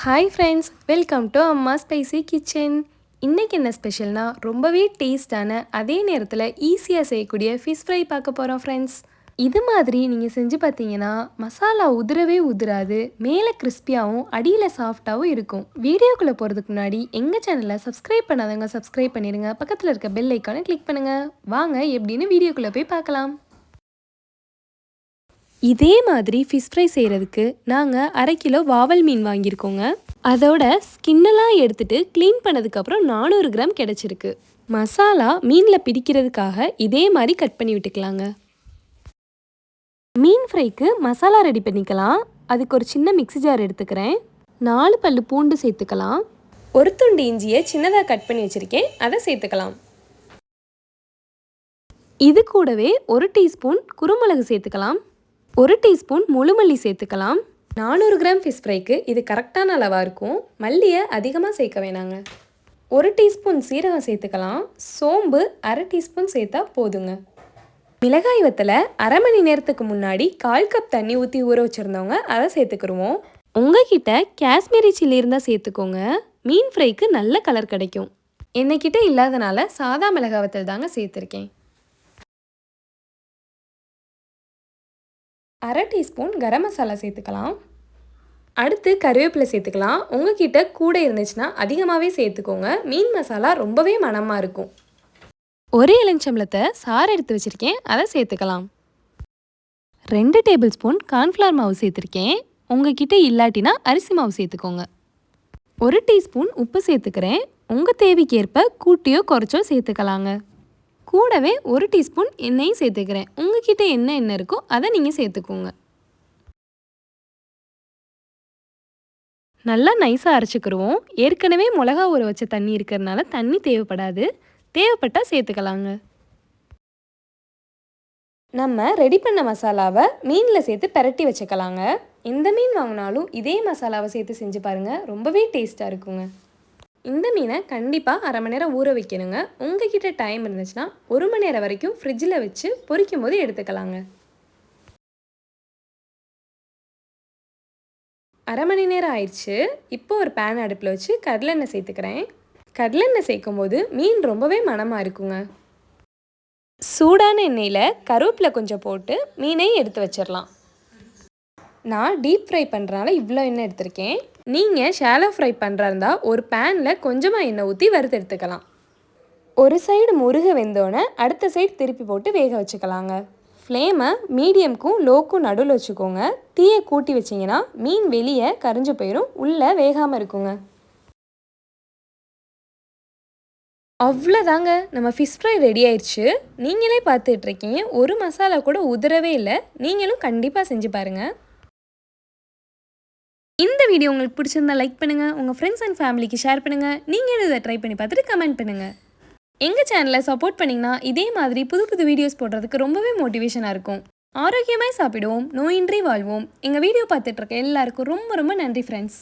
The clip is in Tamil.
ஹாய் ஃப்ரெண்ட்ஸ், வெல்கம் டு அம்மா ஸ்பைசி கிச்சன். இன்றைக்கி என்ன ஸ்பெஷல்னா ரொம்பவே டேஸ்டான அதே நேரத்தில் ஈஸியாக செய்யக்கூடிய ஃபிஷ் ஃப்ரை பார்க்க போகிறோம் ஃப்ரெண்ட்ஸ். இது மாதிரி நீங்கள் செஞ்சு பார்த்தீங்கன்னா மசாலா உதிரவே உதிராது, மேலே கிறிஸ்பியாகவும் அடியில் சாஃப்டாகவும் இருக்கும். வீடியோக்குள்ளே போகிறதுக்கு முன்னாடி எங்கள் சேனலை சப்ஸ்கிரைப் பண்ணாதவங்க சப்ஸ்கிரைப் பண்ணிடுங்க, பக்கத்தில் இருக்க பெல் ஐக்கானை கிளிக் பண்ணுங்கள். வாங்க எப்படின்னு வீடியோக்குள்ளே போய் பார்க்கலாம். இதே மாதிரி ஃபிஷ் ஃப்ரை செய்கிறதுக்கு நாங்கள் 1/2 கிலோ வாவல் மீன் வாங்கியிருக்கோங்க. அதோட ஸ்கின்னெல்லாம் எடுத்துகிட்டு க்ளீன் பண்ணதுக்கப்புறம் 400 கிராம் கிடச்சிருக்கு. மசாலா மீனில் பிடிக்கிறதுக்காக இதே மாதிரி கட் பண்ணி விட்டுக்கலாங்க. மீன் ஃப்ரைக்கு மசாலா ரெடி பண்ணிக்கலாம். அதுக்கு ஒரு சின்ன மிக்ஸி ஜார் எடுத்துக்கிறேன். 4 பல்லு பூண்டு சேர்த்துக்கலாம். ஒரு துண்டு இஞ்சியை சின்னதாக கட் பண்ணி வச்சுருக்கேன், அதை சேர்த்துக்கலாம். இது கூடவே 1 டீஸ்பூன் குருமிளகு சேர்த்துக்கலாம். 1 டீஸ்பூன் முழுமல்லி சேர்த்துக்கலாம். 400 கிராம் ஃபிஷ் ஃப்ரைக்கு இது கரெக்டான அளவாக இருக்கும். மல்லியை அதிகமாக சேர்க்க வேணாங்க. 1 டீஸ்பூன் சீரகம் சேர்த்துக்கலாம். சோம்பு 1/2 டீஸ்பூன் சேர்த்தா போதுங்க. மிளகாய் வத்தலை 1/2 மணி நேரத்துக்கு முன்னாடி 1/4 கப் தண்ணி ஊற்றி ஊற வச்சுருந்தவங்க அதை சேர்த்துக்கிடுவோம். உங்ககிட்ட காஷ்மீரி சில்லி இருந்தால் சேர்த்துக்கோங்க. மீன் ஃப்ரைக்கு நல்ல கலர் கிடைக்கும். என்னைக்கிட்ட இல்லாதனால சாதா மிளகாய் வத்தல் தாங்க சேர்த்துருக்கேன். 1/2 டீஸ்பூன் கரம் மசாலா சேர்த்துக்கலாம். அடுத்து கருவேப்பிலை சேர்த்துக்கலாம். உங்ககிட்ட கூட இருந்துச்சுன்னா அதிகமாகவே சேர்த்துக்கோங்க. மீன் மசாலா ரொம்பவே மணமாக இருக்கும். ஒரு எலுமிச்சம்பழத்தை சாறு எடுத்து வச்சுருக்கேன், அதை சேர்த்துக்கலாம். 2 டேபிள் ஸ்பூன் கார்ன்ஃப்ளவர் மாவு சேர்த்துருக்கேன். உங்ககிட்ட இல்லாட்டினா அரிசி மாவு சேர்த்துக்கோங்க. 1 டீஸ்பூன் உப்பு சேர்த்துக்கிறேன். உங்கள் தேவைக்கேற்ப கூட்டியோ குறைச்சோ சேர்த்துக்கலாங்க. கூடவே 1 டீஸ்பூன் எண்ணெயும் சேர்த்துக்கிறேன். உங்ககிட்ட என்ன இருக்கோ அதை நீங்கள் சேர்த்துக்கோங்க. நல்லா நைஸாக அரைச்சிக்கிடுவோம். ஏற்கனவே மிளகா ஊற வச்ச தண்ணி இருக்கிறதுனால தண்ணி தேவைப்படாது. தேவைப்பட்டால் சேர்த்துக்கலாங்க. நம்ம ரெடி பண்ண மசாலாவை மீனில் சேர்த்து பரட்டி வச்சுக்கலாங்க. எந்த மீன் வாங்கினாலும் இதே மசாலாவை சேர்த்து செஞ்சு பாருங்கள், ரொம்பவே டேஸ்ட்டாக இருக்குங்க. இந்த மீனை கண்டிப்பாக 1/2 மணி நேரம் ஊற வைக்கணுங்க. உங்ககிட்ட டைம் இருந்துச்சுன்னா 1 மணி நேரம் வரைக்கும் ஃப்ரிட்ஜில் வச்சு பொரிக்கும் போது எடுத்துக்கலாங்க. 1/2 மணி நேரம் ஆயிடுச்சு. இப்போ ஒரு பேன் அடுப்பில் வச்சு கடலெண்ணெய் சேர்த்துக்கிறேன். கடலெண்ணெய் சேர்க்கும் போது மீன் ரொம்பவே மணமாக இருக்குங்க. சூடான எண்ணெயில் கருவேப்பிலை கொஞ்சம் போட்டு மீனையும் எடுத்து வச்சிடலாம். நான் டீப் ஃப்ரை பண்ணுறனால இவ்வளோ எண்ணெய் எடுத்திருக்கேன். நீங்கள் ஷாலோ ஃப்ரை பண்ணுறா இருந்தால் ஒரு பேனில் கொஞ்சமாக எண்ணெய் ஊற்றி வறுத்து எடுத்துக்கலாம். ஒரு சைடு முருக வெந்தோடனே அடுத்த சைடு திருப்பி போட்டு வேக வச்சுக்கலாங்க. ஃப்ளேமை மீடியம்க்கும் லோக்கும் நடுவில் வச்சுக்கோங்க. தீயை கூட்டி வச்சிங்கன்னா மீன் வெளியே கரிஞ்சு போயிடும், உள்ளே வேகாமல் இருக்குங்க. அவ்வளோதாங்க, நம்ம ஃபிஷ் ஃப்ரை ரெடி ஆயிடுச்சு. நீங்களே பார்த்துட்ருக்கீங்க, ஒரு மசாலா கூட உதிரவே இல்லை. நீங்களும் கண்டிப்பாக செஞ்சு பாருங்கள். இந்த வீடியோ உங்களுக்கு பிடிச்சிருந்தா லைக் பண்ணுங்கள், உங்கள் ஃப்ரெண்ட்ஸ் அண்ட் ஃபேமிலிக்கு ஷேர் பண்ணுங்கள். நீங்கள் இதை ட்ரை பண்ணி பார்த்துட்டு கமெண்ட் பண்ணுங்கள். எங்கள் சேனலை சப்போர்ட் பண்ணிங்கன்னா இதே மாதிரி புது புது வீடியோஸ் போடுறதுக்கு ரொம்பவே மோட்டிவேஷனாக இருக்கும். ஆரோக்கியமாய் சாப்பிடுவோம், நோயின்றி வாழ்வோம். எங்கள் வீடியோ பார்த்துட்ருக்க எல்லாருக்கும் ரொம்ப ரொம்ப நன்றி ஃப்ரெண்ட்ஸ்.